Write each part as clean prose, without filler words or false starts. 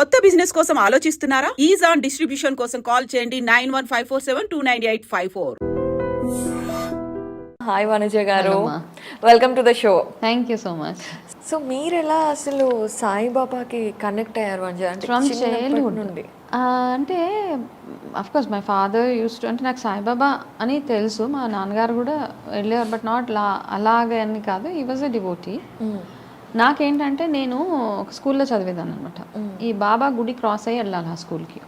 కొత్త బిజినెస్ కోసం ఆలోచిస్తున్నారా? ఈజ్ ఆన్ డిస్ట్రిబ్యూషన్ కోసం కాల్ చేయండి 9154729854. హాయ్ వనుజ గారు, welcome to the show. Thank you so much. So మీరు ఎలా అసలు సాయిబాబాకి కనెక్ట్ అయ్యారు వనుజ? అంటే ఫ్రమ్ చిన్నప్పటి చైల్డ్హుడ్ నుండి. అంటే of course my father use to, అంటే నాకు సాయిబాబా అని తెలుసు, మా నాన్నగారు కూడా వెళ్ళేవారు, బట్ నాట్ అలాగే అని కాదు, ఈ వాజ్ ఎ డివోటీ. నాకేంటంటే నేను ఒక స్కూల్లో చదివేదాన్ని అనమాట. ఈ బాబా గుడి క్రాస్ అయ్యి వెళ్ళాలి ఆ స్కూల్కి.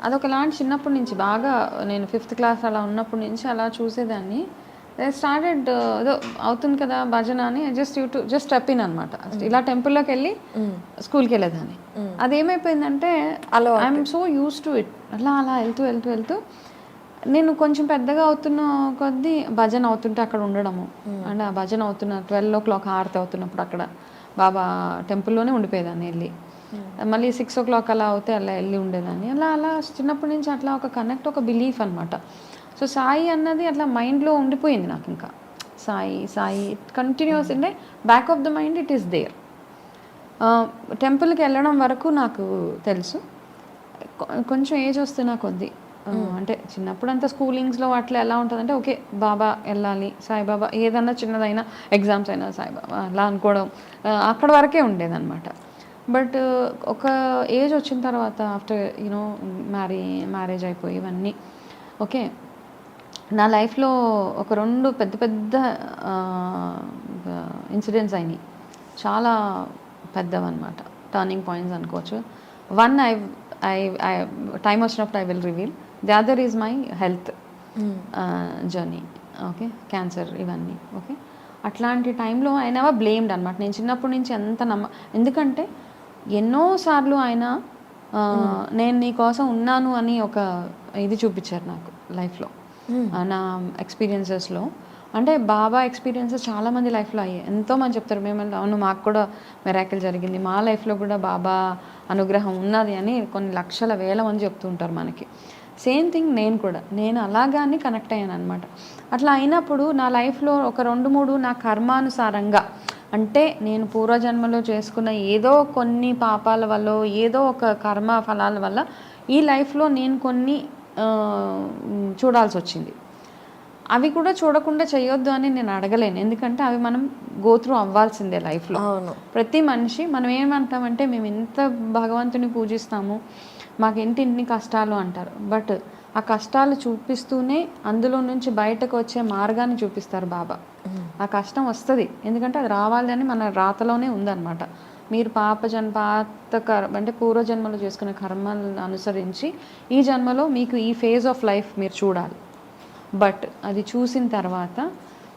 అదొకలాంటి చిన్నప్పటి నుంచి బాగా నేను 5th క్లాస్ అలా ఉన్నప్పటి నుంచి అలా చూసేదాన్ని. స్టార్టెడ్ ఏదో అవుతుంది కదా భజన అని జస్ట్ స్టెప్ ఇన్ అనమాట. ఇలా టెంపుల్లోకి వెళ్ళి స్కూల్కి వెళ్ళేదాన్ని. అదేమైపోయిందంటే I'm so used to it. అలా అలా వెళ్తూ నేను కొంచెం పెద్దగా అవుతున్న కొద్దీ భజన అవుతుంటే అక్కడ ఉండడము, అండ్ ఆ భజన అవుతున్న 12 o'clock హారతి అవుతున్నప్పుడు అక్కడ బాబా టెంపుల్లోనే ఉండిపోయేదాన్ని వెళ్ళి. మళ్ళీ 6 o'clock అలా అవుతే అలా వెళ్ళి ఉండేదాన్ని. అలా చిన్నప్పటి నుంచి అట్లా ఒక కనెక్ట్, ఒక బిలీఫ్ అనమాట. సో సాయి అన్నది అట్లా మైండ్లో ఉండిపోయింది నాకు. ఇంకా సాయి కంటిన్యూస్ అంటే back of the mind it is there. టెంపుల్కి వెళ్ళడం వరకు నాకు తెలుసు. కొంచెం ఏజ్ వస్తున్నా కొద్దీ, అంటే చిన్నప్పుడు అంతా స్కూలింగ్స్లో అట్లా ఎలా ఉంటుందంటే ఓకే బాబా వెళ్ళాలి, సాయిబాబా ఏదన్నా చిన్నదైనా ఎగ్జామ్స్ అయినా సాయిబాబా అలా అనుకోవడం అక్కడ వరకే ఉండేదన్నమాట. బట్ ఒక ఏజ్ వచ్చిన తర్వాత ఆఫ్టర్ యూనో మ్యారేజ్ అయిపోయి ఇవన్నీ ఓకే, నా లైఫ్లో ఒక 2 పెద్ద ఇన్సిడెంట్స్ అయినాయి, చాలా పెద్దవన్నమాట, టర్నింగ్ పాయింట్స్ అనుకోవచ్చు. వన్ ఐ టైం వచ్చినప్పుడు I will reveal. The other is my health journey. Okay, cancer ఇవన్నీ. ఓకే, అట్లాంటి టైంలో ఐ నెవర్ బ్లేమ్డ్ అనమాట. నేను చిన్నప్పటి నుంచి ఎంత ఎందుకంటే ఎన్నోసార్లు ఆయన నేను నీ కోసం ఉన్నాను అని ఒక ఇది చూపించారు నాకు లైఫ్లో, నా ఎక్స్పీరియన్సెస్లో. అంటే బాబా ఎక్స్పీరియన్సెస్ చాలామంది లైఫ్లో అయ్యాయి. ఎంతోమంది చెప్తారు మేము అవును మాకు కూడా మిరాకిల్ జరిగింది, మా లైఫ్లో కూడా బాబా అనుగ్రహం ఉన్నది అని కొన్ని లక్షల వేల మంది చెప్తూ ఉంటారు మనకి. సేమ్ థింగ్ నేను అలాగానే కనెక్ట్ అయ్యాను అనమాట. అట్లా అయినప్పుడు నా లైఫ్లో ఒక 2-3 నా కర్మానుసారంగా, అంటే నేను పూర్వజన్మలో చేసుకున్న ఏదో కొన్ని పాపాల వల్ల, ఏదో ఒక కర్మ ఫలాల వల్ల ఈ లైఫ్లో నేను కొన్ని చూడాల్సి వచ్చింది. అవి కూడా చూడకుండా చేయొద్దు అని నేను అడగలేను, ఎందుకంటే అవి మనం గోత్రూ అవ్వాల్సిందే లైఫ్లో. ప్రతి మనిషి మనం ఏమంటామంటే మేము ఎంత భగవంతుని పూజిస్తాము, మాకు ఇన్ని కష్టాలు అంటారు, బట్ ఆ కష్టాలు చూపిస్తూనే అందులో నుంచి బయటకు వచ్చే మార్గాన్ని చూపిస్తారు బాబా. ఆ కష్టం వస్తుంది ఎందుకంటే అది రావాలని మన రాతలోనే ఉందన్నమాట. మీరు అంటే పూర్వజన్మలో చేసుకున్న కర్మలను అనుసరించి ఈ జన్మలో మీకు ఈ ఫేజ్ ఆఫ్ లైఫ్ మీరు చూడాలి. బట్ అది చూసిన తర్వాత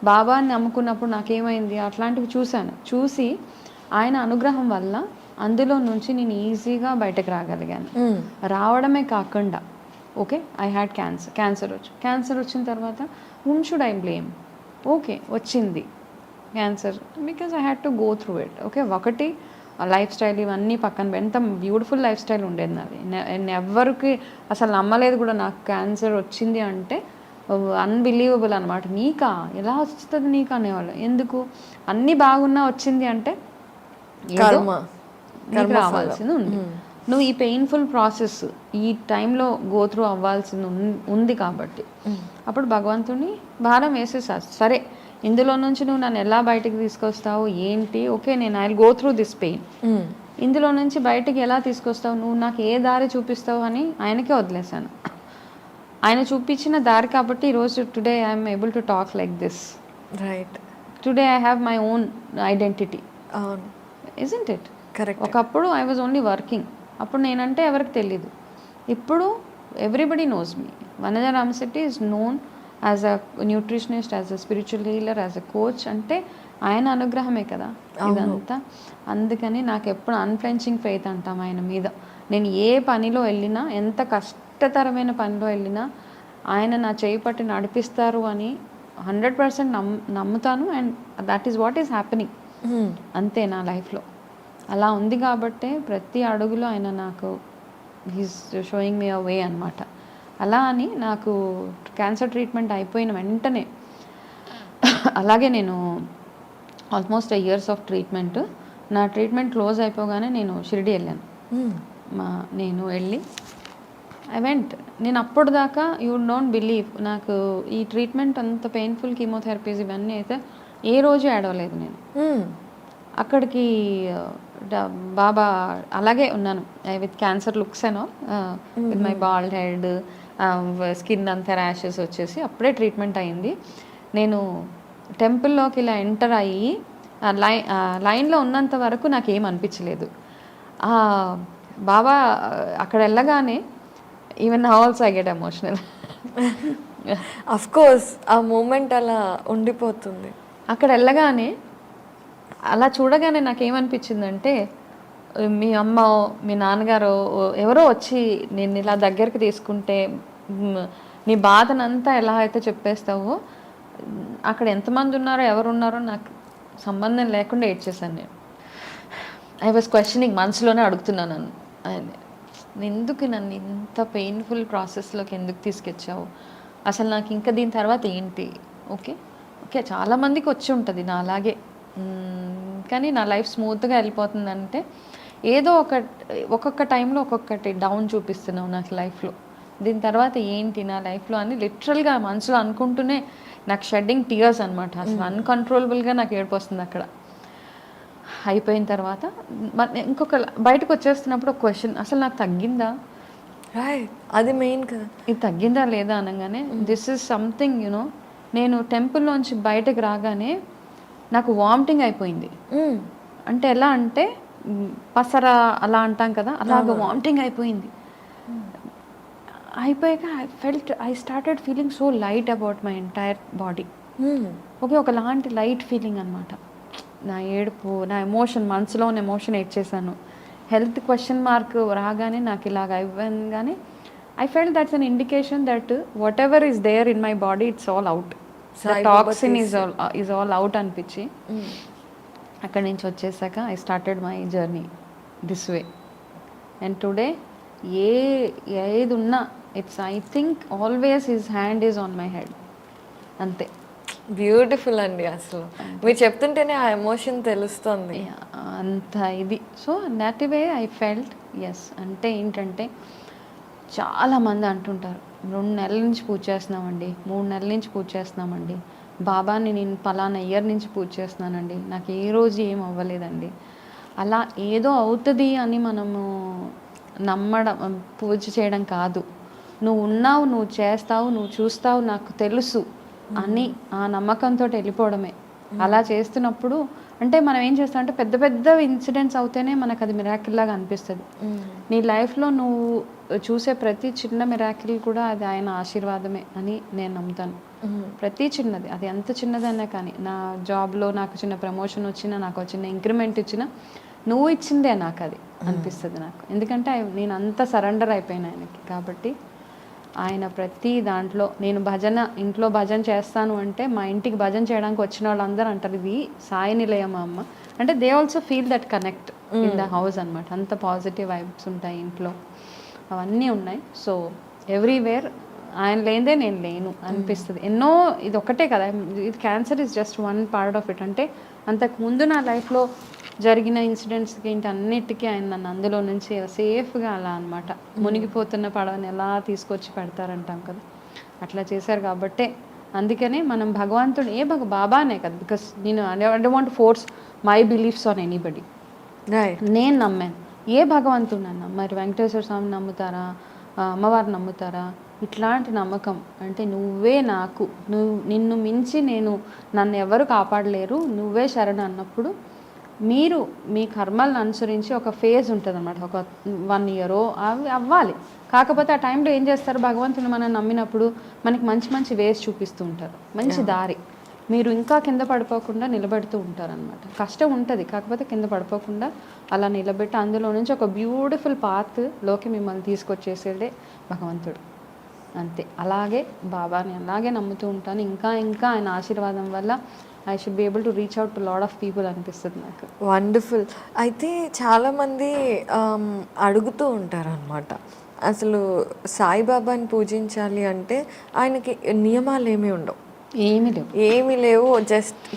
బాబాని నమ్ముకున్నప్పుడు నాకేమైంది, అట్లాంటివి చూసి ఆయన అనుగ్రహం వల్ల అందులో నుంచి నేను ఈజీగా బయటకు రాగలిగాను. రావడమే కాకుండా ఓకే ఐ హ్యాడ్ క్యాన్సర్ వచ్చిన తర్వాత whom should I blame? Okay వచ్చింది cancer because I had to go through it. Okay, ఒకటి లైఫ్ స్టైల్ ఇవన్నీ పక్కన ఎంత బ్యూటిఫుల్ లైఫ్ స్టైల్ ఉండేది నాది. ఎవరికి అసలు నమ్మలేదు కూడా నాకు క్యాన్సర్ వచ్చింది అంటే, అన్బిలీవబుల్ అనమాట. నీకా ఎలా వస్తుంది నీకు అనేవాళ్ళు. ఎందుకు అన్నీ బాగున్నా వచ్చింది అంటే నీకు రావాల్సింది ఉంది. నువ్వు ఈ పెయిన్ఫుల్ ప్రాసెస్ ఈ టైంలో గోత్రూ అవ్వాల్సింది ఉంది కాబట్టి అప్పుడు భగవంతుని భారం వేసేసా. సరే ఇందులో నుంచి నువ్వు నన్ను ఎలా బయటకు తీసుకొస్తావు ఏంటి, ఓకే నేను I will go through this pain, ఇందులో నుంచి బయటకు ఎలా తీసుకొస్తావు, నువ్వు నాకు ఏ దారి చూపిస్తావు అని ఆయనకే వదిలేశాను. ఆయన చూపించిన దారి కాబట్టి ఈరోజు today I'm able to talk like this. Right, today I have my own identity. Isn't it? Correct. ఒకప్పుడు ఐ వాజ్ ఓన్లీ వర్కింగ్, అప్పుడు నేనంటే ఎవరికి తెలీదు. ఇప్పుడు everybody knows me. Vanaja Ramasetti is known as a nutritionist, as a spiritual healer, as a coach. అంటే ఆయన అనుగ్రహమే కదా ఇదంతా. అందుకని నాకు ఎప్పుడు అన్ఫ్లెంచింగ్ ఫెయిత్ అంటాం ఆయన మీద. నేను ఏ పనిలో వెళ్ళినా, ఎంత కష్టతరమైన పనిలో వెళ్ళినా ఆయన నా చేయి పట్టి నడిపిస్తారు అని 100% నమ్ముతాను. And that is what is happening. అంతే నా లైఫ్లో అలా ఉంది కాబట్టే ప్రతి అడుగులో ఆయన నాకు హీస్ షోయింగ్ మీ అ వే అనమాట. అలా అని నాకు క్యాన్సర్ ట్రీట్మెంట్ అయిపోయిన వెంటనే అలాగే నేను ఆల్మోస్ట్ 1 years ఆఫ్ ట్రీట్మెంట్. నా ట్రీట్మెంట్ క్లోజ్ అయిపోగానే నేను షిరిడి వెళ్ళాను. నేను వెళ్ళి ఐ వెంట్. నేను అప్పుడు దాకా యూ డోంట్ బిలీవ్, నాకు ఈ ట్రీట్మెంట్ అంత పెయిన్ఫుల్ కీమోథెరపీస్ ఇవన్నీ అయితే ఏ రోజు ఏడవలేదు నేను. అక్కడికి బాబా అలాగే ఉన్నాను విత్ క్యాన్సర్ లుక్స్ అనో, with my bald head, skin అంతా ర్యాషెస్ వచ్చేసి అప్పుడే ట్రీట్మెంట్ అయింది. నేను టెంపుల్లోకి ఇలా ఎంటర్ అయ్యి లైన్లో ఉన్నంత వరకు నాకు ఏం అనిపించలేదు. బాబా అక్కడ వెళ్ళగానే even now also I get emotional. Of course ఆ మూమెంట్ అలా ఉండిపోతుంది. అక్కడ వెళ్ళగానే అలా చూడగానే నాకేమనిపించిందంటే, మీ అమ్మ మీ నాన్నగారు ఎవరో వచ్చి నేను ఇలా దగ్గరికి తీసుకుంటే నీ బాధనంతా ఎలా అయితే చెప్పేస్తావో, అక్కడ ఎంతమంది ఉన్నారో ఎవరున్నారో నాకు సంబంధం లేకుండా ఏడ్చేసాను నేను. ఐ వాజ్ క్వశ్చనింగ్, మనసులోనే అడుగుతున్నాను నన్ను, ఎందుకు నన్ను ఇంత పెయిన్ఫుల్ ప్రాసెస్లోకి ఎందుకు తీసుకొచ్చావు, అసలు నాకు ఇంకా దీని తర్వాత ఏంటి? ఓకే చాలామందికి వచ్చి ఉంటుంది నా అలాగే, కానీ నా లైఫ్ స్మూత్గా వెళ్ళిపోతుందంటే ఏదో ఒక్కొక్క టైంలో ఒక్కొక్కటి డౌన్ చూపిస్తున్నావు నాకు లైఫ్లో, దీని తర్వాత ఏంటి నా లైఫ్లో అని లిటరల్గా మనసులో అనుకుంటూనే నాకు షెడ్డింగ్ టీయర్స్ అనమాట. అసలు అన్కంట్రోలబుల్గా నాకు ఏడుపు వస్తుంది అక్కడ. అయిపోయిన తర్వాత ఇంకొక బయటకు వచ్చేస్తున్నప్పుడు ఒక క్వశ్చన్, అసలు నాకు తగ్గిందా, అది మెయిన్ కదా, ఇది తగ్గిందా లేదా అనగానే దిస్ ఈజ్ సంథింగ్ యునో. నేను టెంపుల్లోంచి బయటకు రాగానే నాకు వామిటింగ్ అయిపోయింది. అంటే ఎలా అంటే పసర అలా అంటాం కదా, అలాగ వామిటింగ్ అయిపోయింది. అయిపోయాక I started feeling so light about my entire body. ఒకలాంటి లైట్ ఫీలింగ్ అనమాట. నా ఏడుపు, నా ఎమోషన్, మనసులో ఉన్న ఎమోషన్ ఏడ్చేసాను. హెల్త్ క్వశ్చన్ మార్క్ రాగానే నాకు ఇలాగ అవ్వగానే I felt that's an indication that whatever is there in my body it's all out, the toxin is all out అనిపించి అక్కడి నుంచి వచ్చేసాక I started my journey this way. And today ఏది ఉన్నా it's I think always his hand is on my head, అంతే. Beautiful అండి, అసలు మీరు చెప్తుంటేనే ఆ ఎమోషన్ తెలుస్తుంది అంత ఇది. So that way I felt yes. అంటే ఏంటంటే చాలామంది అంటుంటారు 2 నెలల నుంచి పూజ చేస్తున్నామండి, 3 నెలల నుంచి పూజ చేస్తున్నామండి, బాబాని నేను పలానా ఇయర్ నుంచి పూజ చేస్తున్నానండి, నాకు ఏ రోజు ఏం అవ్వలేదండి. అలా ఏదో అవుతుంది అని మనము నమ్మడం, పూజ చేయడం కాదు. నువ్వు ఉన్నావు, నువ్వు చేస్తావు, నువ్వు చూస్తావు, నాకు తెలుసు అని ఆ నమ్మకంతో వెళ్ళిపోవడమే. అలా చేస్తున్నప్పుడు అంటే మనం ఏం చేస్తాం అంటే పెద్ద పెద్ద ఇన్సిడెంట్స్ అవుతేనే మనకు అది మిరాకిల్ లాగా అనిపిస్తుంది. నీ లైఫ్లో నువ్వు చూసే ప్రతి చిన్న మిరాకిల్ కూడా అది ఆయన ఆశీర్వాదమే అని నేను నమ్ముతాను. ప్రతి చిన్నది, అది ఎంత చిన్నదైనా కానీ, నా జాబ్లో నాకు చిన్న ప్రమోషన్ వచ్చినా, నాకు చిన్న ఇంక్రిమెంట్ ఇచ్చినా నువ్వు ఇచ్చిందే నాకు అది అనిపిస్తుంది నాకు. ఎందుకంటే నేను అంత సరెండర్ అయిపోయాను ఆయనకి. కాబట్టి ఆయన ప్రతి దాంట్లో, నేను భజన ఇంట్లో భజన చేస్తాను అంటే మా ఇంటికి భజన చేయడానికి వచ్చిన వాళ్ళందరూ అంటారు ఇది సాయి నిలయం అమ్మ అంటే, they also feel that connect in the house అనమాట. అంత పాజిటివ్ వైబ్స్ ఉంటాయి ఇంట్లో, అవన్నీ ఉన్నాయి. సో ఎవ్రీవేర్ ఆయన లేదే నేను లేను అనిపిస్తుంది. ఎన్నో, ఇది ఒక్కటే కదా, ఇది cancer is just one part of it. అంటే అంతకుముందు నా లైఫ్లో జరిగిన ఇన్సిడెంట్స్కి ఏంటి అన్నిటికీ ఆయన నన్ను అందులో నుంచి సేఫ్గా అలా అనమాట, మునిగిపోతున్న పడవని ఎలా తీసుకొచ్చి పెడతారంటాం కదా, అట్లా చేశారు. కాబట్టే అందుకనే మనం భగవంతుడు బాబానే కదా, బికాస్ నేను I don't want force my beliefs on anybody. నేను నమ్మాను, ఏ భగవంతుడు నన్ను, మరి వెంకటేశ్వర స్వామి నమ్ముతారా, అమ్మవారిని నమ్ముతారా, ఇట్లాంటి నమ్మకం అంటే నువ్వే నాకు, నిన్ను మించి నన్ను ఎవరు కాపాడలేరు, నువ్వే శరణు అన్నప్పుడు మీరు మీ కర్మలను అనుసరించి ఒక ఫేజ్ ఉంటుంది అన్నమాట, ఒక 1 year అవి అవ్వాలి. కాకపోతే ఆ టైంలో ఏం చేస్తారు, భగవంతుని మనం నమ్మినప్పుడు మనకి మంచి మంచి వేస్ చూపిస్తూ ఉంటారు, మంచి దారి. మీరు ఇంకా కింద పడిపోకుండా నిలబెడుతూ ఉంటారు అనమాట. కష్టం ఉంటుంది, కాకపోతే కింద పడిపోకుండా అలా నిలబెట్టి అందులో నుంచి ఒక బ్యూటిఫుల్ పాత్లోకి మిమ్మల్ని తీసుకొచ్చేసేదే భగవంతుడు, అంతే. అలాగే బాబాని అలాగే నమ్ముతూ ఉంటాను. ఇంకా ఇంకా ఆయన ఆశీర్వాదం వల్ల I should be able to reach out to lot of people అనిపిస్తుంది నాకు. వండర్ఫుల్. అయితే చాలామంది అడుగుతూ ఉంటారు అనమాట, అసలు సాయిబాబాని పూజించాలి అంటే ఆయనకి నియమాలు ఏమీ ఉండవు, ఏమీ లేవు,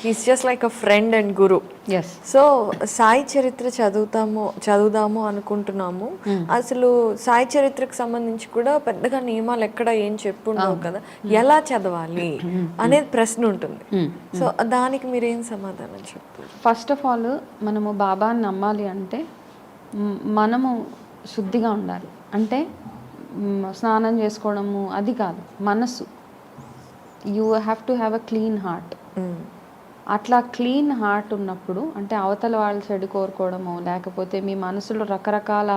he's just like a friend and guru. Yes. So Sai చరిత్ర చదువుదాము అనుకుంటున్నాము. అసలు సాయి చరిత్రకు సంబంధించి కూడా పెద్దగా నియమాలు ఎక్కడ ఏం చెప్పుండవు కదా, ఎలా చదవాలి అనేది ప్రశ్న ఉంటుంది. సో దానికి మీరేం సమాధానం చెప్తారు? ఫస్ట్ ఆఫ్ ఆల్ మనము బాబాని నమ్మాలి అంటే మనము శుద్ధిగా ఉండాలి. అంటే స్నానం చేసుకోవడము అది కాదు, మనసు. You have to have a clean heart. అట్లా క్లీన్ హార్ట్ ఉన్నప్పుడు అంటే అవతల వాళ్ళ చెడు కోరుకోవడము, లేకపోతే మీ మనసులో రకరకాల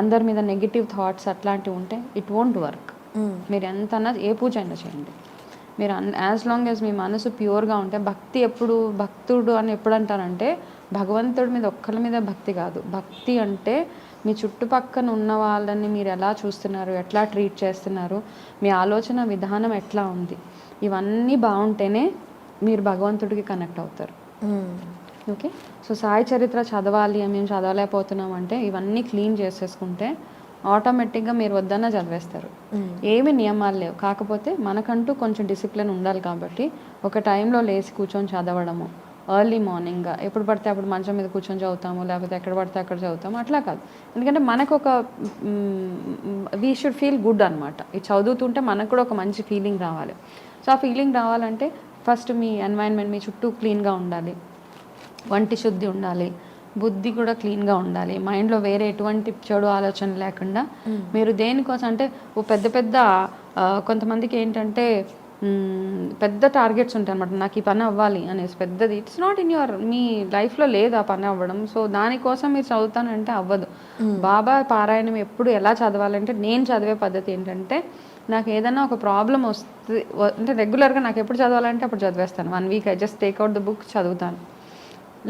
అందరి మీద నెగిటివ్ థాట్స్ అట్లాంటివి ఉంటే ఇట్ వోంట్ వర్క్. మీరు ఎంతన్నా ఏ పూజ అయినా చేయండి, మీరు యాజ్ లాంగ్ యాజ్ మీ మనసు ప్యూర్గా ఉంటే, భక్తుడు అని ఎప్పుడు అంటారంటే భగవంతుడి మీద ఒక్కరి మీద భక్తి కాదు. భక్తి అంటే మీ చుట్టుపక్కన ఉన్న వాళ్ళని మీరు ఎలా చూస్తున్నారు, ఎట్లా ట్రీట్ చేస్తున్నారు, మీ ఆలోచన విధానం ఎట్లా ఉంది, ఇవన్నీ బాగుంటేనే మీరు భగవంతుడికి కనెక్ట్ అవుతారు. ఓకే. సో సాయి చరిత్ర చదవాలి అని మేము చదవలేకపోతున్నాం అంటే ఇవన్నీ క్లీన్ చేసేసుకుంటే ఆటోమేటిక్గా మీరు వద్దన్నా చదివేస్తారు. ఏమి నియమాలు లేవు, కాకపోతే మనకంటూ కొంచెం డిసిప్లిన్ ఉండాలి. కాబట్టి ఒక టైంలో లేచి కూర్చొని చదవడము, ఎర్లీ మార్నింగ్ ఎప్పుడు పడితే అప్పుడు మంచం మీద కూర్చొని చదువుతాము, లేకపోతే ఎక్కడ పడితే అక్కడ చదువుతాము, అట్లా కాదు. ఎందుకంటే మనకు ఒక వీ షుడ్ ఫీల్ గుడ్ అనమాట. ఇది చదువుతుంటే మనకు కూడా ఒక మంచి ఫీలింగ్ రావాలి. సో ఆ ఫీలింగ్ రావాలంటే ఫస్ట్ మీ ఎన్వైరన్మెంట్, మీ చుట్టూ క్లీన్గా ఉండాలి, వంటి శుద్ధి ఉండాలి, బుద్ధి కూడా క్లీన్గా ఉండాలి, మైండ్లో వేరే ఎటువంటి చెడు ఆలోచన లేకుండా మీరు దేనికోసం అంటే పెద్ద కొంతమందికి ఏంటంటే పెద్ద టార్గెట్స్ ఉంటాయి అనమాట. నాకు ఈ పని అవ్వాలి అనేసి పెద్దది. ఇట్స్ నాట్ ఇన్ మీ లైఫ్లో లేదు ఆ పని అవ్వడం. సో దానికోసం మీరు చదువుతానంటే అవ్వదు. బాబా పారాయణం ఎప్పుడు ఎలా చదవాలంటే, నేను చదివే పద్ధతి ఏంటంటే, నాకు ఏదైనా ఒక ప్రాబ్లం వస్తుంది అంటే రెగ్యులర్గా నాకు ఎప్పుడు చదవాలంటే అప్పుడు చదివేస్తాను. 1 week I just take out the book, చదువుతాను.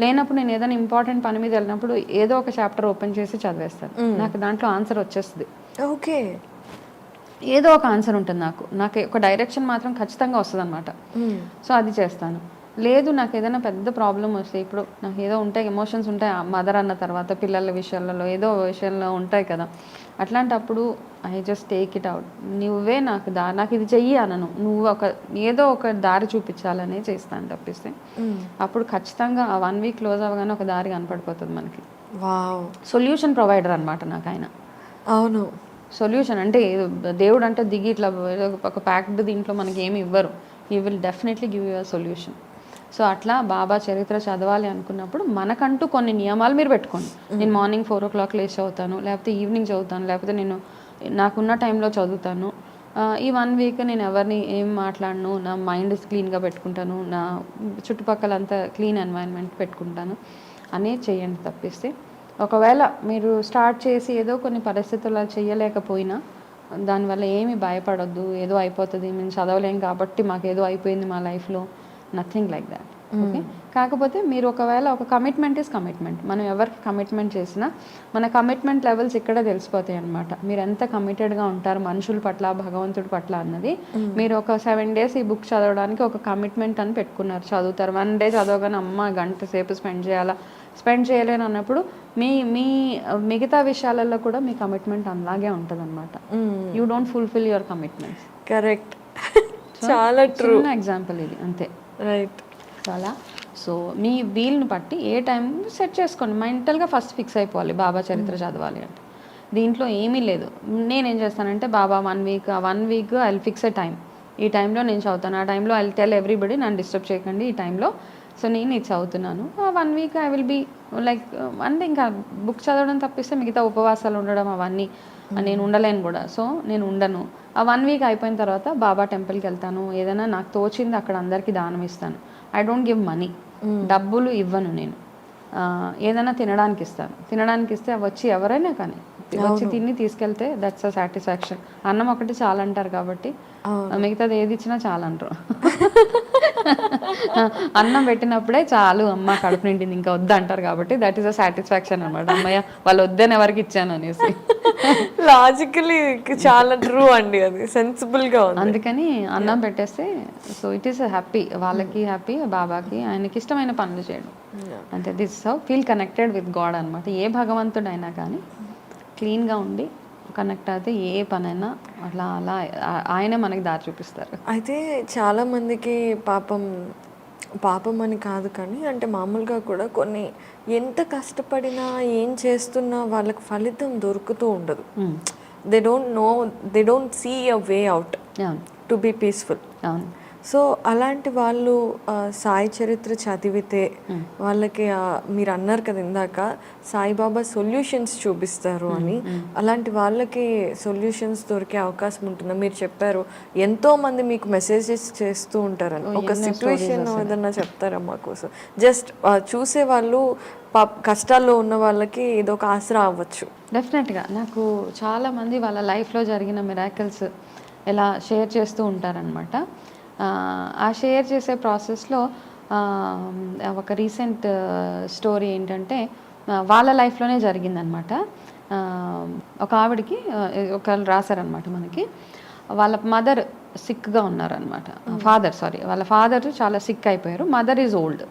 లేనప్పుడు నేను ఏదైనా ఇంపార్టెంట్ పని మీద వెళ్ళినప్పుడు ఏదో ఒక చాప్టర్ ఓపెన్ చేసి చదివేస్తాను. నాకు దాంట్లో ఆన్సర్ వచ్చేస్తుంది. ఓకే. ఏదో ఒక ఆన్సర్ ఉంటుంది నాకు ఒక డైరెక్షన్ మాత్రం ఖచ్చితంగా వస్తుంది అనమాట. సో అది చేస్తాను. లేదు నాకు ఏదైనా పెద్ద ప్రాబ్లం వస్తే, ఇప్పుడు నాకు ఏదో ఉంటాయి, ఎమోషన్స్ ఉంటాయి, మదర్ అన్న తర్వాత పిల్లల విషయాలలో ఏదో విషయంలో ఉంటాయి కదా, అట్లాంటప్పుడు I just take it out. నువ్వే నాకు ఇది చెయ్యి అనను, నువ్వు ఏదో ఒక దారి చూపించాలనే చేస్తాను తప్పిస్తే. అప్పుడు ఖచ్చితంగా ఆ 1 వీక్ క్లోజ్ అవ్వగానే ఒక దారి కనపడిపోతుంది మనకి. సొల్యూషన్ ప్రొవైడర్ అనమాట నాకు ఆయన. అవును, సొల్యూషన్ అంటే దేవుడు అంటే దిగి ఇట్లా ఒక ప్యాక్డ్ దీంట్లో మనకి ఏమి ఇవ్వరు. He will definitely give you a solution. So అట్లా బాబా చరిత్ర చదవాలి అనుకున్నప్పుడు మనకంటూ కొన్ని నియమాలు మీరు పెట్టుకోండి. నేను మార్నింగ్ 4 o'clock లేచి చదువుతాను, లేకపోతే ఈవినింగ్ చదువుతాను, లేకపోతే నేను నాకున్న టైంలో చదువుతాను. ఈ 1 వీక్ నేను ఎవరిని ఏం మాట్లాడను, నా మైండ్ క్లీన్గా పెట్టుకుంటాను, నా చుట్టుపక్కలంతా క్లీన్ ఎన్వైరన్మెంట్ పెట్టుకుంటాను అనేది చేయండి తప్పిస్తే. ఒకవేళ మీరు స్టార్ట్ చేసి ఏదో కొన్ని పరిస్థితుల్లో చేయలేకపోయినా దానివల్ల ఏమీ భయపడొద్దు. ఏదో అయిపోతుంది, మేము చదవలేం కాబట్టి మాకు ఏదో అయిపోయింది మా లైఫ్లో, నథింగ్ లైక్ దాట్. ఓకే. కాకపోతే మీరు ఒకవేళ ఒక కమిట్మెంట్ ఈజ్ కమిట్మెంట్. మనం ఎవరికి కమిట్మెంట్ చేసినా మన కమిట్మెంట్ లెవెల్స్ ఇక్కడే తెలిసిపోతాయి అనమాట. మీరు ఎంత కమిటెడ్గా ఉంటారు మనుషుల పట్ల, భగవంతుడి పట్ల అన్నది. మీరు ఒక 7 days ఈ బుక్ చదవడానికి ఒక కమిట్మెంట్ అని పెట్టుకున్నారు, చదువుతారు. 1 day చదవగానే అమ్మ గంట సేపు స్పెండ్ చేయలేను అన్నప్పుడు మీ మిగతా విషయాలలో కూడా మీ కమిట్మెంట్ అలాగే ఉంటుంది అనమాట. You don't fulfil your commitments. Correct. చాలా ట్రూ ఎగ్జాంపుల్ ఇది, అంతే. రైట్. చాలా. సో మీ వీల్ని బట్టి ఏ టైం సెట్ చేసుకోండి. మెంటల్గా ఫస్ట్ ఫిక్స్ అయిపోవాలి బాబా చరిత్ర చదవాలి అంటే. దీంట్లో ఏమీ లేదు. నేనేం చేస్తానంటే Baba 1 week I will fix a time. ఈ టైంలో నేను చదువుతాను, ఆ టైంలో ఐ విల్ టెల్ ఎవ్రీబడి నన్ను డిస్టర్బ్ చేయకండి ఈ టైంలో. సో నేను ఇది చదువుతున్నాను. 1 week I will be like అంటే ఇంకా బుక్ చదవడం తప్పిస్తే మిగతా ఉపవాసాలు ఉండడం అవన్నీ నేను ఉండలేను కూడా. సో నేను ఉండను. ఆ 1 week అయిపోయిన తర్వాత బాబా టెంపుల్కి వెళ్తాను, ఏదైనా నాకు తోచింది అక్కడ అందరికీ దానం ఇస్తాను. ఐ డోంట్ గివ్ మనీ, డబ్బులు ఇవ్వను నేను. ఏదైనా తినడానికి ఇస్తే వచ్చి ఎవరైనా కానీ వచ్చి తిని తీసుకెళ్తే దట్స్ అ సాటిస్ఫాక్షన్. అన్నం ఒకటి చాలా అంటారు కాబట్టి మిగతాది ఏది ఇచ్చినా చాలా అంటారు. అన్నం పెట్టినప్పుడే చాలు అమ్మ కడుపు నిండింది ఇంకా వద్దు అంటారు కాబట్టి దట్ ఈస్ అ సాటిస్ఫాక్షన్ అనమాట. అమ్మయ్య వాళ్ళు వద్దని ఎవరికి ఇచ్చాను అనేసి. లాజికలీ చాలా ట్రూ అండి, అది సెన్సిబుల్ గా ఉంది. అందుకని అన్నం పెట్టేస్తే సో ఇట్ ఈస్ హ్యాపీ, వాళ్ళకి హ్యాపీ, బాబాకి ఆయనకి ఇష్టమైన పనులు చేయడం అంతే. This how feel connected with God అనమాట. ఏ భగవంతుడైనా కానీ క్లీన్గా ఉండి కనెక్ట్ అయితే ఏ పనైనా అలా అలా ఆయనే మనకి దారి చూపిస్తారు. అయితే చాలా మందికి పాపం అని కాదు కానీ అంటే మామూలుగా కూడా కొన్ని ఎంత కష్టపడినా ఏం చేస్తున్నా వాళ్ళకి ఫలితం దొరుకుతూ ఉండదు. They don't see a way out అవును టు బీ పీస్ఫుల్. అవును సో అలాంటి వాళ్ళు సాయి చరిత్ర చదివితే వాళ్ళకి మీరు అన్నారు కదా ఇందాక సాయిబాబా సొల్యూషన్స్ చూపిస్తారు అని, అలాంటి వాళ్ళకి సొల్యూషన్స్ దొరికే అవకాశం ఉంటుందా? మీరు చెప్పారు ఎంతో మంది మీకు మెసేజెస్ చేస్తూ ఉంటారని. ఒక సిచ్యువేషన్ ఏదన్నా చెప్తారా మాకోసం? జస్ట్ చూసే వాళ్ళు కష్టాల్లో ఉన్న వాళ్ళకి ఇదొక ఆసరా అవ్వచ్చు. డెఫినెట్గా నాకు చాలామంది వాళ్ళ లైఫ్లో జరిగిన మిరాకిల్స్ ఇలా షేర్ చేస్తూ ఉంటారనమాట. ఆ షేర్ చేసే ప్రాసెస్లో ఒక రీసెంట్ స్టోరీ ఏంటంటే వాళ్ళ లైఫ్లోనే జరిగిందనమాట. ఒక ఆవిడకి ఒకళ్ళు రాశారనమాట మనకి. వాళ్ళ మదర్ సిక్గా ఉన్నారనమాట. వాళ్ళ ఫాదర్ చాలా సిక్ అయిపోయారు. Mother is old.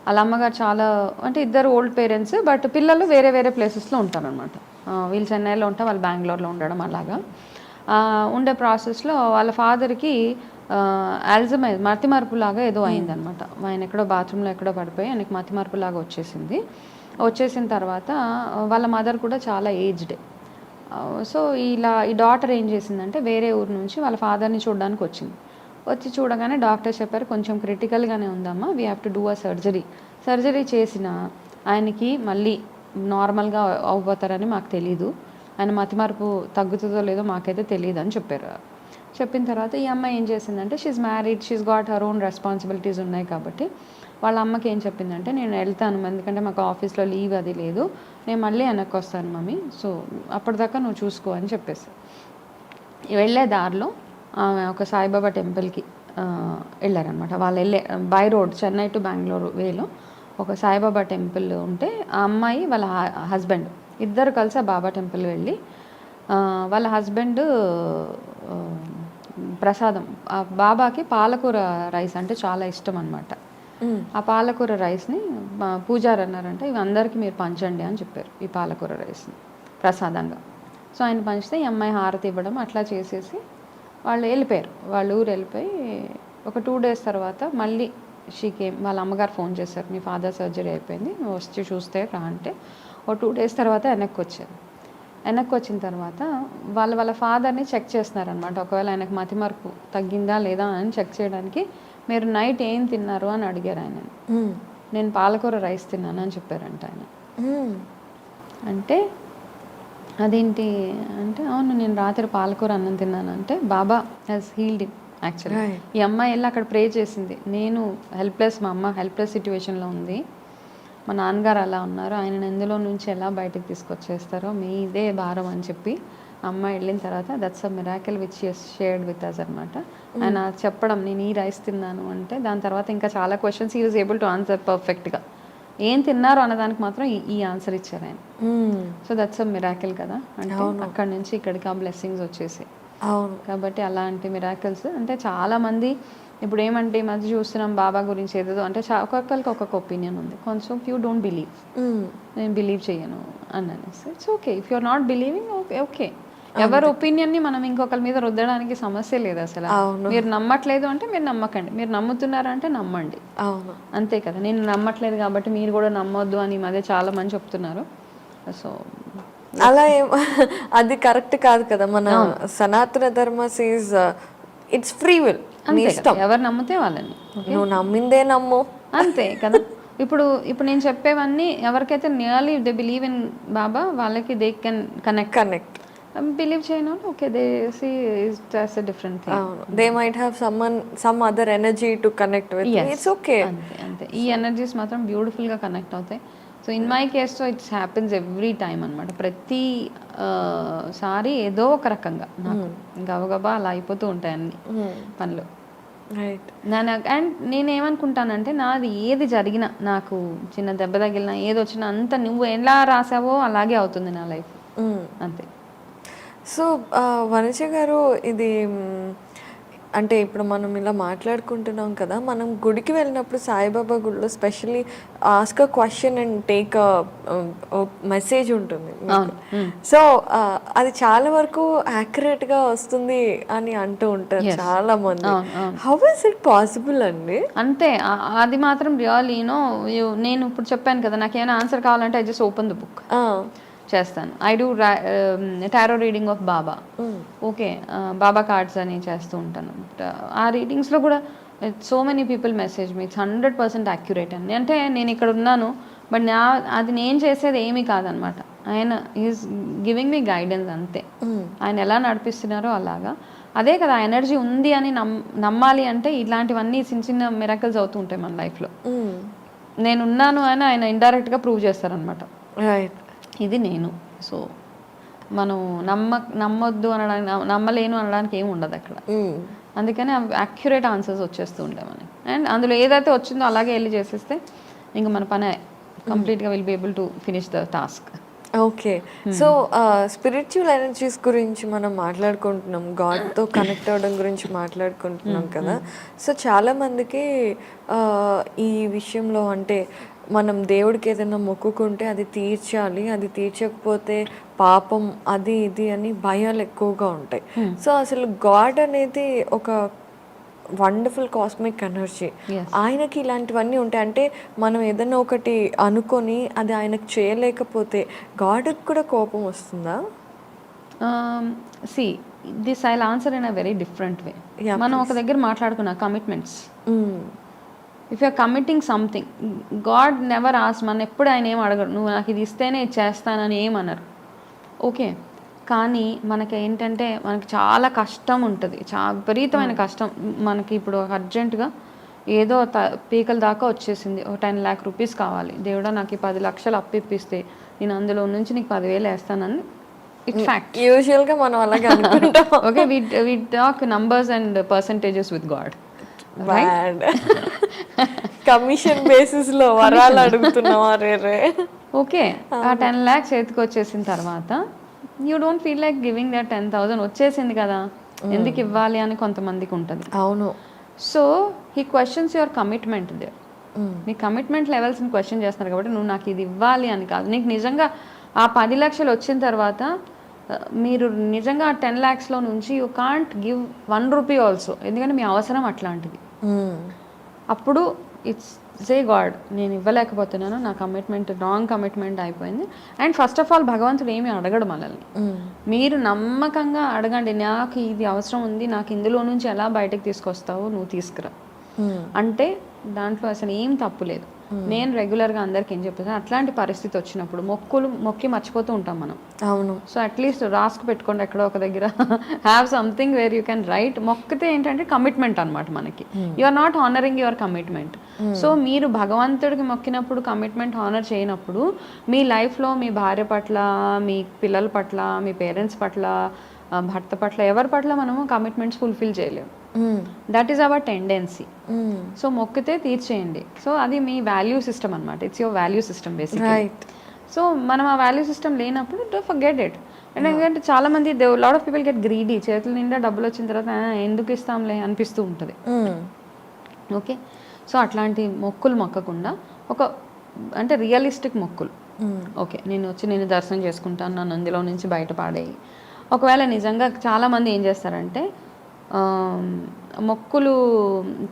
వాళ్ళ అమ్మగారు చాలా అంటే ఇద్దరు ఓల్డ్ పేరెంట్స్, బట్ పిల్లలు వేరే వేరే ప్లేసెస్లో ఉంటారనమాట. వీళ్ళు చెన్నైలో ఉంటాం, వాళ్ళు బెంగళూరులో ఉండడం అలాగా ఉండే ప్రాసెస్లో వాళ్ళ ఫాదర్కి ఆల్జమైజ్ మతిమరుపు లాగా ఏదో అయిందనమాట. ఆయన ఎక్కడో బాత్రూంలో ఎక్కడో పడిపోయి ఆయనకి మతిమరుపు లాగా వచ్చేసిన తర్వాత వాళ్ళ మదర్ కూడా చాలా ఏజ్డ్. సో ఈ డాటర్ ఏం చేసిందంటే వేరే ఊరు నుంచి వాళ్ళ ఫాదర్ని చూడడానికి వచ్చి చూడగానే డాక్టర్ చెప్పారు కొంచెం క్రిటికల్గానే ఉందమ్మా, we have to do a surgery చేసిన ఆయనకి మళ్ళీ నార్మల్గా అవ్వబోతారని మాకు తెలీదు, ఆయన మతిమరుపు తగ్గుతుందో లేదో మాకైతే తెలియదు అని చెప్పారు. చెప్పిన తర్వాత ఈ అమ్మాయి ఏం చేసిందంటే she's married, she's got her own responsibilities ఉన్నాయి కాబట్టి వాళ్ళ అమ్మకి ఏం చెప్పిందంటే నేను వెళ్తాను, ఎందుకంటే మాకు ఆఫీస్లో లీవ్ అది లేదు, నేను మళ్ళీ వెనక్కి వస్తాను మమ్మీ, సో అప్పటిదాకా నువ్వు చూసుకో అని చెప్పేసి వెళ్ళే దారిలో ఆమె ఒక సాయిబాబా టెంపుల్కి వెళ్ళారనమాట. వాళ్ళు వెళ్ళే by road Chennai to Bengaluru వేలో ఒక సాయిబాబా టెంపుల్ ఉంటే ఆ అమ్మాయి వాళ్ళ హస్బెండ్ ఇద్దరు కలిసి ఆ బాబా టెంపుల్ వెళ్ళి వాళ్ళ హస్బెండ్ ప్రసాదం ఆ బాబాకి పాలకూర రైస్ అంటే చాలా ఇష్టం అనమాట. ఆ పాలకూర రైస్ని పూజారి అన్నారంటే ఇవి అందరికీ మీరు పంచండి అని చెప్పారు, ఈ పాలకూర రైస్ని ప్రసాదంగా. సో ఆయన పంచితే ఈ అమ్మాయి హారతి ఇవ్వడం అట్లా చేసేసి వాళ్ళు వెళ్ళిపోయారు. వాళ్ళ ఊరు వెళ్ళిపోయి ఒక 2 days తర్వాత మళ్ళీ వాళ్ళ అమ్మగారు ఫోన్ చేశారు, మీ ఫాదర్ సర్జరీ అయిపోయింది, నువ్వు వచ్చి చూస్తే రా అంటే. ఓ 2 days తర్వాత వెనక్కి వచ్చారు. వెనక్కి వచ్చిన తర్వాత వాళ్ళ ఫాదర్ని చెక్ చేస్తున్నారనమాట, ఒకవేళ ఆయనకు మతిమరుపు తగ్గిందా లేదా అని చెక్ చేయడానికి. మీరు నైట్ ఏం తిన్నారు అని అడిగారు ఆయన. నేను పాలకూర రైస్ తిన్నాను అని చెప్పారంట ఆయన. అంటే అదేంటి అంటే అవును నేను రాత్రి పాలకూర అన్నం తిన్నాను అంటే బాబా హ్యాస్ హీల్డ్ హిమ్ యాక్చువల్లీ. ఈ అమ్మాయి వెళ్ళి అక్కడ ప్రే చేసింది, నేను హెల్ప్లెస్, మా అమ్మ హెల్ప్లెస్ సిచ్యువేషన్లో ఉంది, మా నాన్నగారు అలా ఉన్నారు, ఆయనను ఎందులో నుంచి ఎలా బయటకు తీసుకొచ్చేస్తారో మీదే భారం అని చెప్పి అమ్మాయి వెళ్ళిన తర్వాత that's a miracle which shared with us అనమాట. ఆయన చెప్పడం నేను ఈ రైస్ తిన్నాను అంటే దాని తర్వాత ఇంకా చాలా questions he was able to answer పర్ఫెక్ట్గా. ఏం తిన్నారు అన్నదానికి మాత్రం ఈ ఆన్సర్ ఇచ్చారు ఆయన. సో దట్స్ అ మిరాకిల్ కదా, అంటే అక్కడి నుంచి ఇక్కడికి ఆ బ్లెస్సింగ్స్ వచ్చేసి. కాబట్టి అలాంటి మిరాకిల్స్ అంటే చాలామంది ఇప్పుడు ఏమంటే ఈ మధ్య చూస్తున్నాం బాబా గురించి ఏదో అంటే ఒక్కొక్కరికి ఒక్కొక్క ఒపీనియన్ ఉంది. కొంచెం యూ డోంట్ బిలీవ్, నేను బిలీవ్ చేయను అని అనేసి it's okay. If you're not believing okay. ఎవరి ఒపీనియన్ని మనం ఇంకొకరి మీద రుద్దడానికి సమస్య లేదు అసలు. మీరు నమ్మట్లేదు అంటే మీరు నమ్మకండి, మీరు నమ్ముతున్నారంటే నమ్మండి, అంతే కదా. నేను నమ్మట్లేదు కాబట్టి మీరు కూడా నమ్మొద్దు అని మధ్య చాలా మంది చెప్తున్నారు. సో అలా అది కరెక్ట్ కాదు కదా. మన సనాతన ధర్మ సేస్ ఇట్స్ ఫ్రీ విల్, ఎవరు నమ్మితే వాళ్ళని, నువ్వు నమ్మిందే నమ్ము, అంతే కదా. ఇప్పుడు నేను చెప్పేవన్నీ ఎవరికైతే nearly they believe in Baba వాళ్ళకి దే కెన్ కనెక్ట్. బిలీవ్ చేయను okay, they see it's a different thing. They might have some other energy to connect with, it's okay. అంతే ఈ ఎనర్జీస్ మాత్రం బ్యూటిఫుల్గా కనెక్ట్ అవుతాయి. సో ఇన్ మై కేస్లో it's happens every time అనమాట. ప్రతి సారి ఏదో ఒక రకంగా నాకు గబగబా అలా అయిపోతూ ఉంటాయి అన్ని పనులు. అండ్ నేనేమనుకుంటానంటే నాది ఏది జరిగినా, నాకు చిన్న దెబ్బ తగిలినా ఏది వచ్చినా అంత నువ్వు ఎలా రాసావో అలాగే అవుతుంది నా లైఫ్, అంతే. సో వనజ గారు, ఇది అంటే ఇప్పుడు మనం ఇలా మాట్లాడుకుంటున్నాం కదా, మనం గుడికి వెళ్ళినప్పుడు సాయిబాబా గుడిలో specially ask a question and take message ఉంటుంది. సో అది చాలా వరకు యాక్యురేట్ గా వస్తుంది అని అంటూ ఉంటారు చాలా మంది. హౌ ఇస్ ఇట్ పాసిబుల్ అండి? అంతే, అది మాత్రం రియల్లీ నేను ఇప్పుడు చెప్పాను కదా, నాకు ఏమైనా ఆన్సర్ కావాలంటే I just open the book చేస్తాను. I do tarot reading of Baba. Okay, Baba cards అని చేస్తూ ఉంటాను. ఆ రీడింగ్స్లో కూడా so many people message me it's 100% accurate అని. అంటే నేను ఇక్కడ ఉన్నాను, బట్ అది నేను చేసేది ఏమీ కాదనమాట. ఆయన ఈజ్ గివింగ్ మీ గైడెన్స్ అంతే. ఆయన ఎలా నడిపిస్తున్నారో అలాగా. అదే కదా, ఎనర్జీ ఉంది అని నమ్మాలి అంటే ఇలాంటివన్నీ చిన్న చిన్న మిరాకిల్స్ అవుతూ ఉంటాయి మన లైఫ్లో. నేనున్నాను అని ఆయన ఇండైరెక్ట్గా ప్రూవ్ చేస్తారనమాట. రైట్, ఇది నేను. సో మనం నమ్మొద్దు అనడానికి, నమ్మలేను అనడానికి ఏమి ఉండదు అక్కడ. అందుకని యాక్యురేట్ ఆన్సర్స్ వచ్చేస్తూ ఉంటాయి మనకి. అండ్ అందులో ఏదైతే వచ్చిందో అలాగే వెళ్ళి చేసేస్తే ఇంకా మన పని కంప్లీట్గా will be able to finish the task. Okay, so spiritual energies గురించి మనం మాట్లాడుకుంటున్నాం, గాడ్తో కనెక్ట్ అవ్వడం గురించి మాట్లాడుకుంటున్నాం కదా. సో చాలామందికి ఈ విషయంలో అంటే మనం దేవుడికి ఏదైనా మొక్కుకుంటే అది తీర్చాలి, అది తీర్చకపోతే పాపం, అది ఇది అని భయాలు ఎక్కువగా ఉంటాయి. సో అసలు గాడ్ అనేది ఒక వండర్ఫుల్ కాస్మిక్ ఎనర్జీ. ఆయనకి ఇలాంటివన్నీ ఉంటాయి. అంటే మనం ఏదైనా ఒకటి అనుకొని అది ఆయనకు చేయలేకపోతే గాడ్కి కూడా కోపం వస్తుందా? See this I answer in a very different way. మనం ఒక దగ్గర మాట్లాడుకున్న commitments. If you're committing something, God never ఆస్, మన ఎప్పుడు ఆయన ఏం అడగడు నువ్వు నాకు ఇది ఇస్తేనే ఇది చేస్తానని ఏమన్నారు. ఓకే, కానీ మనకి ఏంటంటే మనకి చాలా కష్టం ఉంటుంది, చాలా విపరీతమైన కష్టం. మనకి ఇప్పుడు అర్జెంటుగా ఏదో పీకల దాకా వచ్చేసింది, ఒక 10 lakh rupees కావాలి. దేవుడా నాకు 10 లక్షలు అప్పిస్తే నేను అందులో నుంచి నీకు 10,000 వేస్తానని. It's fact. యూజువల్గా మనం అలాగే అనుకుంటాం. Okay, we talk numbers and percentages with God. Commission basis లో వరాలు అడుగుతున్నావా రే? ఓకే, ఆ 10 lakhs చేతికి వచ్చేసిన తర్వాత you don't feel like giving that 10,000 వచ్చేసింది కదా, ఎందుకు ఇవ్వాలి అని కొంతమందికి ఉంటుంది. అవును. So he questions your commitment there. నీ కమిట్మెంట్ లెవెల్స్ని క్వశ్చన్ చేస్తున్నారు కాబట్టి నువ్వు నాకు ఇది ఇవ్వాలి అని కాదు. నీకు నిజంగా ఆ 10 లక్షలు వచ్చిన తర్వాత మీరు నిజంగా ఆ 10 lakhsలో నుంచి you can't give 1 rupee also, ఎందుకంటే మీ అవసరం అట్లాంటిది. అప్పుడు ఇట్స్ సే గాడ్ నేను ఇవ్వలేకపోతున్నాను, నా కమిట్మెంట్ రాంగ్ కమిట్మెంట్ అయిపోయింది. అండ్ ఫస్ట్ ఆఫ్ ఆల్ భగవంతుడు ఏమీ అడగడు మనల్ని. మీరు నమ్మకంగా అడగండి, నాకు ఇది అవసరం ఉంది, నాకు ఇందులో నుంచి ఎలా బయటకు తీసుకొస్తావు, నువ్వు తీసుకురా అంటే దాంట్లో అసలు ఏం తప్పు లేదు. నేను రెగ్యులర్గా అందరికి ఏం చెప్తాను, అట్లాంటి పరిస్థితి వచ్చినప్పుడు మొక్కి మర్చిపోతూ ఉంటాం మనం. అవును. సో అట్లీస్ట్ రాసుకు పెట్టుకోండి ఎక్కడో ఒక దగ్గర, have something where you can write. మొక్కితే ఏంటంటే కమిట్మెంట్ అనమాట మనకి. You are not honouring your commitment. So మీరు భగవంతుడికి మొక్కినప్పుడు కమిట్మెంట్ హానర్ చేయనప్పుడు మీ లైఫ్లో మీ భార్య పట్ల, మీ పిల్లల పట్ల, మీ పేరెంట్స్ పట్ల, భర్త పట్ల, ఎవరి పట్ల మనము కమిట్మెంట్స్ ఫుల్ఫిల్ చేయలేము. That is our tendency. So మొక్కితే తీర్చేయండి. సో అది మీ వాల్యూ సిస్టమ్ అనమాట. It's your value system basically. So మనం ఆ వాల్యూ సిస్టమ్ లేనప్పుడు డోంట్ ఫర్గెట్ ఇట్. అండ్ ఎందుకంటే చాలా మంది lot of people get greedy. చేతుల నిండా డబ్బులు వచ్చిన తర్వాత ఎందుకు ఇస్తాంలే అనిపిస్తూ ఉంటుంది. ఓకే, సో అట్లాంటి మొక్కులు మొక్కకుండా ఒక అంటే రియలిస్టిక్ మొక్కులు. ఓకే, నేను దర్శనం చేసుకుంటాను, నన్ను అందులో నుంచి బయటపడేయి. ఒకవేళ నిజంగా చాలామంది ఏం చేస్తారంటే మొక్కులు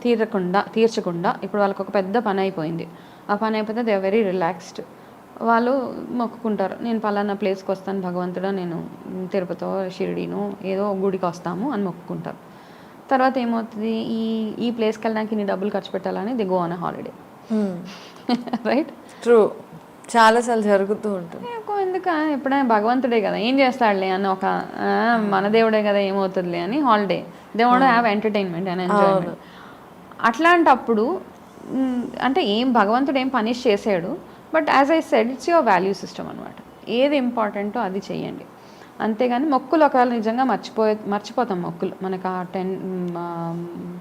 తీర్చకుండా ఇప్పుడు వాళ్ళకి ఒక పెద్ద పని అయిపోయింది, ఆ పని అయిపోతే దే ఆర్ వెరీ రిలాక్స్డ్. వాళ్ళు మొక్కుకుంటారు, నేను పలానా ప్లేస్కి వస్తాను భగవంతుడా, నేను తిరుపతిలో షిరిడీనో ఏదో గుడికి వస్తాము అని మొక్కుకుంటారు. తర్వాత ఏమవుతుంది, ఈ ప్లేస్కి వెళ్ళడానికి నీ డబ్బులు ఖర్చు పెట్టాలని the go on a holiday. Right, true, చాలాసార్లు జరుగుతూ ఉంటుంది. ఎందుకు ఎప్పుడైనా భగవంతుడే కదా ఏం చేస్తాడులే అని ఒక మన దేవుడే కదా ఏమవుతుందిలే అని holiday. They want have entertainment and enjoyment. అట్లాంటప్పుడు అంటే భగవంతుడు ఏం పనిష్ చేసాడు, but as I said it's your value system అనమాట. ఏది ఇంపార్టెంటో అది చెయ్యండి. అంతేగాని మొక్కులు ఒకవేళ నిజంగా మర్చిపోతాం. మొక్కులు మనకు ఆ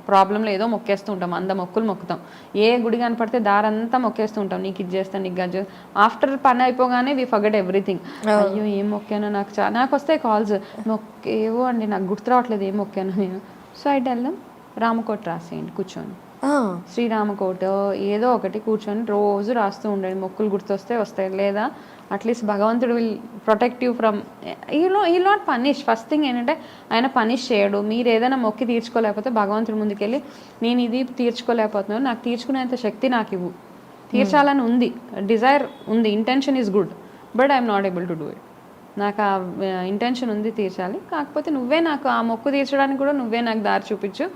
ప్రాబ్లంలో ఏదో మొక్కేస్తూ ఉంటాం, మొక్కులు మొక్కుతాం. ఏ గుడి కనపడితే దారంతా మొక్కేస్తూ ఉంటాం, నీకు ఇది చేస్తాను, నీకు అది. ఆఫ్టర్ పని అయిపోగానే వి ఫర్గెట్ ఎవ్రీథింగ్. అయ్యో ఏం మొక్కానో, నాకు వస్తాయి కాల్స్, ఏవో అండి నాకు గుర్తు రావట్లేదు ఏం మొక్కాను నేను. So I tell them Ramakota రాసేయండి కూర్చొని. ఆ, శ్రీరామకోట ఏదో ఒకటి కూర్చొని రోజు రాస్తూ ఉండండి. మొక్కులు గుర్తొస్తే వస్తాయి. లేదా అట్లీస్ట్ భగవంతుడు will protect you from, he not punish. First thing ఏంటంటే ఆయన పనిష్ చేయడు. మీరు ఏదైనా మొక్కి తీర్చుకోలేకపోతే భగవంతుడి ముందుకెళ్ళి నేను ఇది తీర్చుకోలేకపోతున్నాను, నాకు తీర్చుకునేంత శక్తి నాకు ఇవ్వు. తీర్చాలని ఉంది, డిజైర్ ఉంది, intention is good, but I'm not able to do it. నాకు ఆ ఇంటెన్షన్ ఉంది తీర్చాలి, కాకపోతే నువ్వే నాకు ఆ మొక్కు తీర్చడానికి కూడా నువ్వే నాకు దారి చూపించు,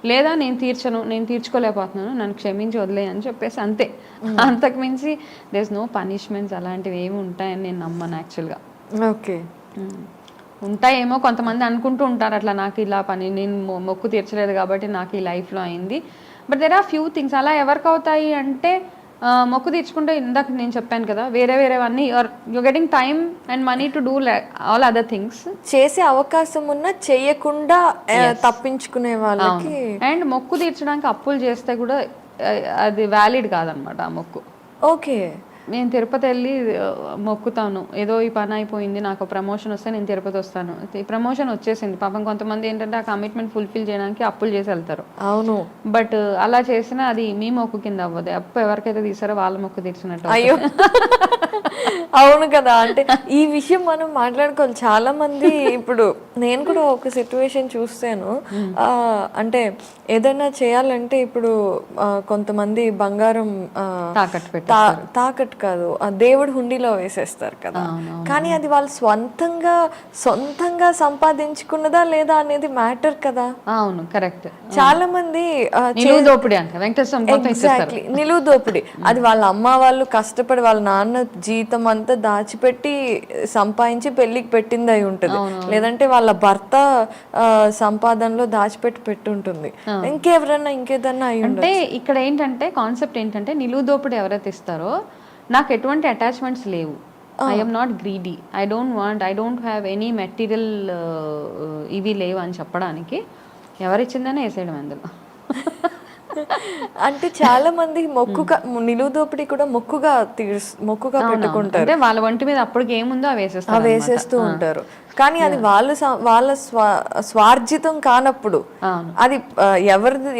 లేదా నేను తీర్చుకోలేకపోతున్నాను, నన్ను క్షమించి వదిలే అని చెప్పేసి అంతే. అంతకు మించి దేర్ ఇస్ నో పనిష్మెంట్స్ అలాంటివి ఏమి ఉంటాయని నేను నమ్మను యాక్చువల్గా. ఓకే. ఉంటాయేమో కొంతమంది అనుకుంటూ ఉంటారు అట్లా, నాకు ఇలా నేను మొక్కు తీర్చలేదు కాబట్టి నాకు ఈ లైఫ్లో అయింది. But there are few things అలా ఎవరికి అవుతాయి అంటే, మొక్కు తీర్చుకుంటే ఇందాక నేను చెప్పాను కదా, వేరేవన్నీ you getting time and money to do all other things. చేసే అవకాశం ఉన్నా చేయకుండా తప్పించుకునే వాళ్ళకి. అండ్ మొక్కు తీర్చడానికి అప్పులు చేస్తే కూడా అది వ్యాలిడ్ కాదనమాట ఆ మొక్కు. ఓకే. నేను తిరుపతి వెళ్ళి మొక్కుతాను, ఏదో ఈ పని అయిపోయింది, నాకు ప్రమోషన్ వస్తే నేను తిరుపతి వస్తాను, ఈ ప్రమోషన్ వచ్చేసింది. పాపం కొంతమంది ఏంటంటే ఆ కమిట్మెంట్ ఫుల్ఫిల్ చేయడానికి అప్పులు చేసి వెళ్తారు. అవును. బట్ అలా చేసినా అది మీ మొక్కు కింద అవ్వదు, అప్పు ఎవరికైతే తీసారో వాళ్ళ మొక్కు తీర్చినట్టు. అయ్యో, అవును కదా. అంటే ఈ విషయం మనం మాట్లాడుకోవాలి. చాలా మంది ఇప్పుడు నేను కూడా ఒక సిచ్యువేషన్ చూస్తాను. అంటే ఏదైనా చేయాలంటే ఇప్పుడు కొంతమంది బంగారం తాకట్టు కాదు, ఆ దేవుడు హుండీలో వేసేస్తారు కదా. కానీ అది వాళ్ళు సొంతంగా సంపాదించుకున్నదా లేదా అనేది మ్యాటర్ కదా. అవును, కరెక్ట్. చాలా మంది నిలువు దోపిడీ. అది వాళ్ళ అమ్మ వాళ్ళు కష్టపడి వాళ్ళ నాన్న జీతం అంతా దాచిపెట్టి సంపాదించి పెళ్లికి పెట్టింది అయి ఉంటుంది, లేదంటే వాళ్ళ భర్త సంపాదనలో దాచిపెట్టి ఉంటుంది, ఇంకేదన్నా అయి ఉంటుంది. అంటే ఇక్కడ ఏంటంటే కాన్సెప్ట్ ఏంటంటే, నిలువు దోపిడీ ఎవరైతే ఇస్తారో నాకు ఎటువంటి అటాచ్మెంట్స్ లేవు, I'm not greedy, I don't have any material ఇవి లేవు అని చెప్పడానికి ఎవరిచ్చిందనే వేసేయడం అందులో. అంటే చాలా మంది నిలువు దోపిడీ కూడా మొక్కుగా పెట్టుకుంటారు. అంటే వాళ్ళ ఒంటి మీద అప్పటికి ఏముందో అవి వేసేస్తూ ఉంటారు. కానీ అది వాళ్ళ స్వార్జితం కానప్పుడు, అది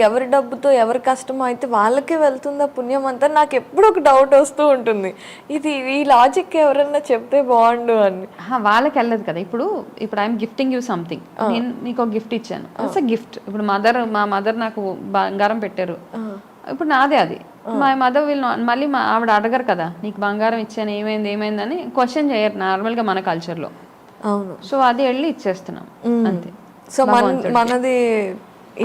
ఎవరి డబ్బుతో ఎవరి కష్టమో అయితే వాళ్ళకే వెళ్తుందా పుణ్యం అంతా. నాకు ఎప్పుడు ఒక డౌట్ వస్తూ ఉంటుంది, ఇది ఈ లాజిక్ ఎవరన్నా చెప్తే బాగుండు అని. వాళ్ళకి వెళ్ళదు కదా. ఇప్పుడు ఐఎమ్ గిఫ్టింగ్ యూ సంథింగ్, నేను నీకు ఒక గిఫ్ట్ ఇచ్చాను, ఇట్స్ అ గిఫ్ట్. ఇప్పుడు మా మదర్ నాకు బంగారం పెట్టారు, ఇప్పుడు నాదే అది. మా మదర్ మళ్ళీ ఆవిడ అడగరు కదా, నీకు బంగారం ఇచ్చాను ఏమైందని క్వశ్చన్ చేయరు నార్మల్గా మన కల్చర్లో. అవును. సో అది వెళ్ళి ఇచ్చేస్తున్నాం అంతే. సో మనది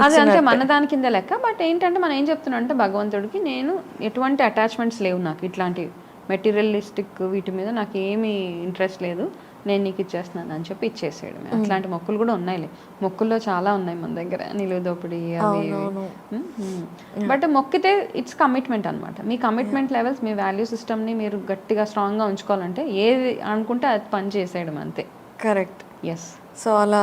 అది అంటే మన దాని కింద లెక్క. బట్ ఏంటంటే మనం ఏం చెప్తున్నాం అంటే, భగవంతుడికి నేను ఎటువంటి అటాచ్మెంట్స్ లేవు, నాకు ఇట్లాంటి మెటీరియలిస్టిక్ వీటి మీద నాకు ఏమీ ఇంట్రెస్ట్ లేదు, నేను నీకు ఇచ్చేస్తున్నాను అని చెప్పి ఇచ్చేసేయడం. అట్లాంటి మొక్కులు కూడా ఉన్నాయిలే, మొక్కుల్లో చాలా ఉన్నాయి మన దగ్గర, నిలువు దోపిడీ అవి. బట్ మొక్కితే ఇట్స్ కమిట్మెంట్ అనమాట. మీ కమిట్మెంట్ లెవెల్స్, మీ వాల్యూ సిస్టమ్ని మీరు గట్టిగా స్ట్రాంగ్గా ఉంచుకోవాలంటే ఏది అనుకుంటే అది పని చేసేయడం అంతే. కరెక్ట్. ఎస్. సో అలా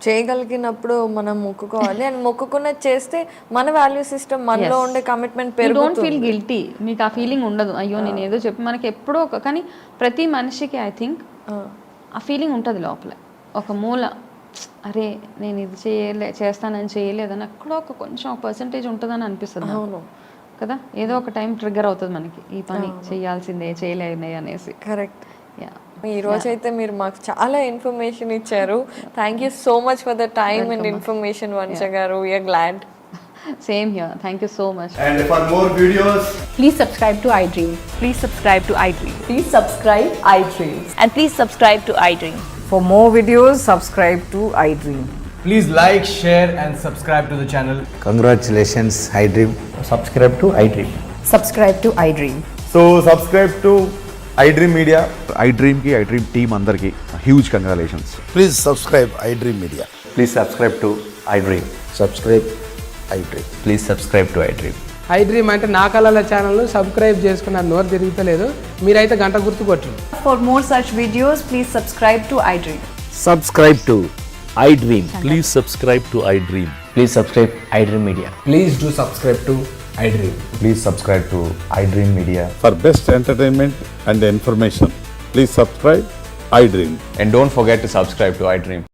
చేయగలిగినప్పుడు మనం మొక్కుకోవాలి. అండ్ మొక్కుకున్నది చేస్తే మన వాల్యూ సిస్టమ్, మనలో ఉండే కమిట్మెంట్ పెరుగుతుంది. Don't feel guilty. మీకు ఆ ఫీలింగ్ ఉండదు, అయ్యో నేను ఏదో చెప్పి. మనకి ఎప్పుడో కానీ ప్రతి మనిషికి ఐ థింక్ ఆ ఫీలింగ్ ఉంటుంది లోపల ఒక మూల, అరే నేను ఇది చేస్తానని చేయలేదని అక్కడ కొంచెం పర్సంటేజ్ ఉంటుందని అనిపిస్తుంది. అవును కదా, ఏదో ఒక టైం ట్రిగ్గర్ అవుతుంది మనకి, ఈ పని చేయాల్సిందే చేయలేదే అనేసి. కరెక్ట్. ఈ రోజైతే మీరు మాకు చాలా ఇన్ఫర్మేషన్ ఇచ్చారు. Thank you so much for the time and information, వంశ గారు. We are glad. Same here. Thank you so much. And for more videos, please subscribe to iDream. Please subscribe to iDream. Please subscribe iDream. And please subscribe to iDream. For more videos, subscribe to iDream. please like, share and subscribe to the channel. Congratulations, iDream. Subscribe to iDream. Subscribe to iDream. So subscribe to iDream Media. iDream team andarki huge congratulations. Please subscribe iDream Media. Please subscribe to iDream. Subscribe iDream. Please subscribe to iDream. iDream అంటే నా కళల channel subscribe చేసుకున్న నోరు తిరుగుతలేదు, మీరైతే గంట గుర్తు కొట్టండి. For more such videos, please subscribe to iDream. Subscribe to iDream. Please subscribe to iDream. Please subscribe iDream Media. Please do subscribe to iDream. Please subscribe to iDream Media. For best entertainment and information, please subscribe iDream. And don't forget to subscribe to iDream.